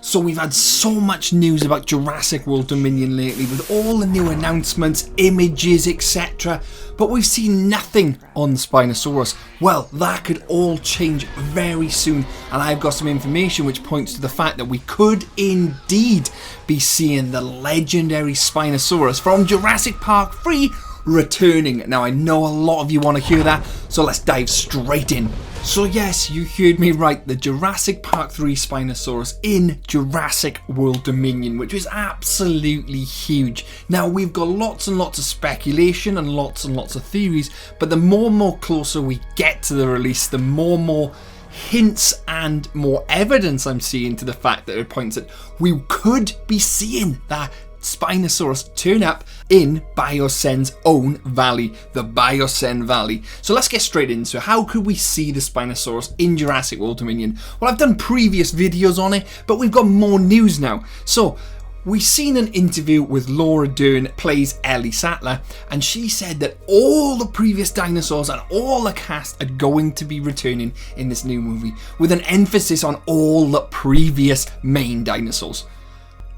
So we've had so much news about Jurassic World Dominion lately, with all the new announcements, images, etc. But we've seen nothing on the Spinosaurus. Well, that could all change very soon, and I've got some information which points to the fact that we could indeed be seeing the legendary Spinosaurus from Jurassic Park 3 returning. Now, I know a lot of you want to hear that, so let's dive straight in. So yes, you heard me right, the Jurassic Park 3 Spinosaurus in Jurassic World Dominion, which was absolutely huge. Now, we've got lots and lots of speculation and lots of theories, but the more and more closer we get to the release, the more and more hints and more evidence I'm seeing to the fact that it points that we could be seeing that Spinosaurus turn up in Biosen's own valley, the Biosen Valley. So let's get straight into it. How could we see the Spinosaurus in Jurassic World Dominion? Well, I've done previous videos on it, but we've got more news now. So we've seen an interview with Laura Dern, plays Ellie Sattler, and she said that all the previous dinosaurs and all the cast are going to be returning in this new movie, with an emphasis on all the previous main dinosaurs.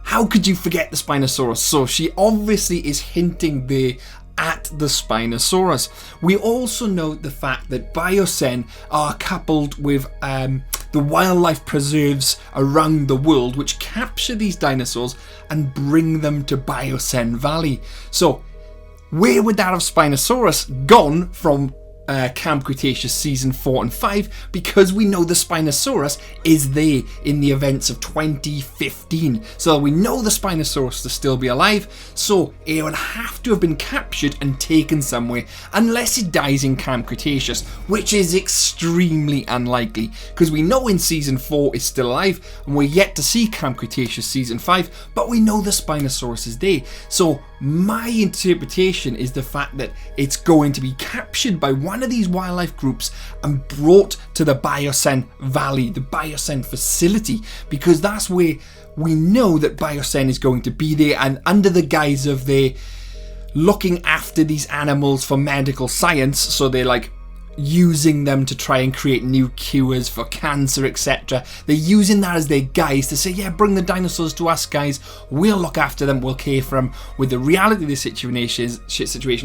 How could you forget the Spinosaurus? So she obviously is hinting there at the Spinosaurus. We also know the fact that Biosen are coupled with the wildlife preserves around the world which capture these dinosaurs and bring them to Biosen Valley. So where would that have Spinosaurus gone from Camp Cretaceous season 4 and 5, because we know the Spinosaurus is there in the events of 2015. So we know the Spinosaurus to still be alive, so it would have to have been captured and taken somewhere, unless it dies in Camp Cretaceous, which is extremely unlikely, because we know in season 4 it's still alive, and we're yet to see Camp Cretaceous season 5, but we know the Spinosaurus is there. So my interpretation is the fact that it's going to be captured by one of these wildlife groups and brought to the Biosen Valley, the Biosen facility, because that's where we know that Biosen is going to be there, and under the guise of they're looking after these animals for medical science, so they're like using them to try and create new cures for cancer, etc. They're using that as their guise to say, yeah, bring the dinosaurs to us, guys, we'll look after them, we'll care for them. With the reality of the situation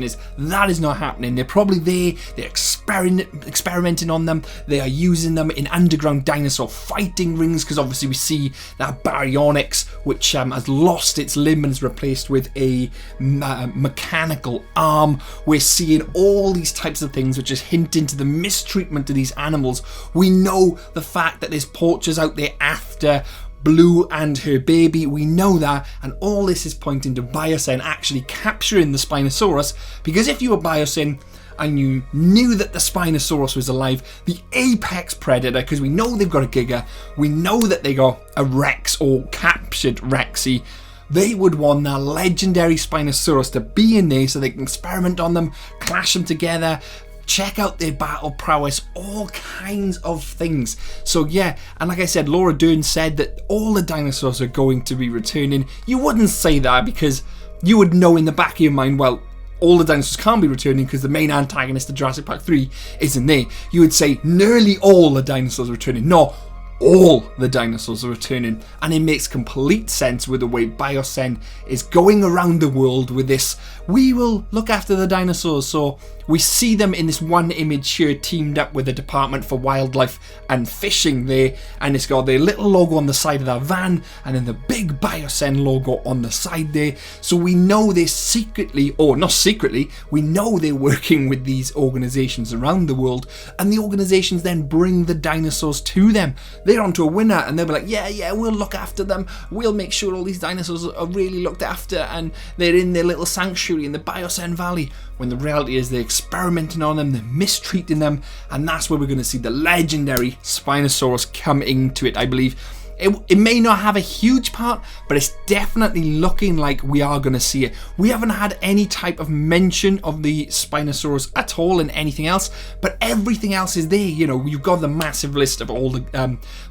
is that is not happening. They're probably there, they're experimenting on them, they are using them in underground dinosaur fighting rings, because obviously we see that Baryonyx, which has lost its limb and is replaced with a mechanical arm. We're seeing all these types of things which is hinting into the mistreatment of these animals. We know the fact that there's poachers out there after Blue and her baby, we know that, and all this is pointing to Biosen actually capturing the Spinosaurus, because if you were Biosen and you knew that the Spinosaurus was alive, the apex predator, because we know they've got a Giga, we know that they got a Rex or captured Rexy, they would want that legendary Spinosaurus to be in there so they can experiment on them, clash them together, check out their battle prowess, all kinds of things. So yeah, and like I said, Laura Dern said that all the dinosaurs are going to be returning. You wouldn't say that, because you would know in the back of your mind, well, all the dinosaurs can't be returning because the main antagonist of Jurassic Park 3 isn't there. You would say nearly all the dinosaurs are returning. No, all the dinosaurs are returning, and it makes complete sense with the way Biosen is going around the world with this, we will look after the dinosaurs. So we see them in this one image here teamed up with the Department for Wildlife and Fishing there, and it's got their little logo on the side of that van and then the big Biosen logo on the side there. So we know they're secretly, or not secretly, we know they're working with these organizations around the world, and the organizations then bring the dinosaurs to them. They're onto a winner, and they'll be like, yeah, we'll look after them, we'll make sure all these dinosaurs are really looked after, and they're in their little sanctuary in the Biosen Valley, when the reality is they're experimenting on them, they're mistreating them, and that's where we're going to see the legendary Spinosaurus come into it, I believe. It may not have a huge part, but it's definitely looking like we are going to see it. We haven't had any type of mention of the Spinosaurus at all in anything else, but everything else is there. You know, you've got the massive list of all the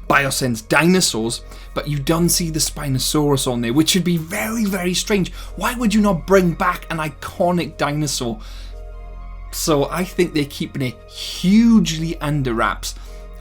Biosen's dinosaurs, but you don't see the Spinosaurus on there, which would be very, very strange. Why would you not bring back an iconic dinosaur? So I think they're keeping it hugely under wraps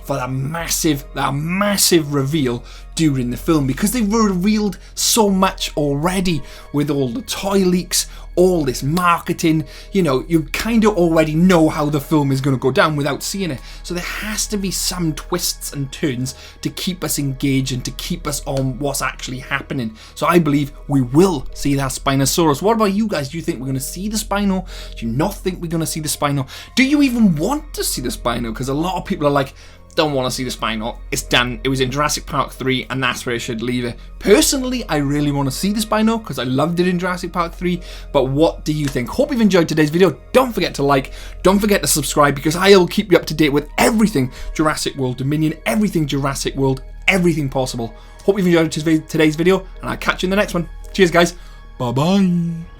for that massive reveal during the film, because they've revealed so much already with all the toy leaks, all this marketing. You know, you kind of already know how the film is going to go down without seeing it. So there has to be some twists and turns to keep us engaged and to keep us on what's actually happening. So I believe we will see that Spinosaurus. What about you guys? Do you think we're going to see the Spino? Do you not think we're going to see the Spino? Do you even want to see the Spino? Because a lot of people are like, don't want to see the Spino. It's done. It was in Jurassic Park 3 and that's where it should leave it. Personally, I really want to see the Spino because I loved it in Jurassic Park 3. But what do you think? Hope you've enjoyed today's video. Don't forget to like, don't forget to subscribe, because I'll keep you up to date with everything Jurassic World Dominion, everything Jurassic World, everything possible. Hope you've enjoyed today's video and I'll catch you in the next one. Cheers guys. Bye bye.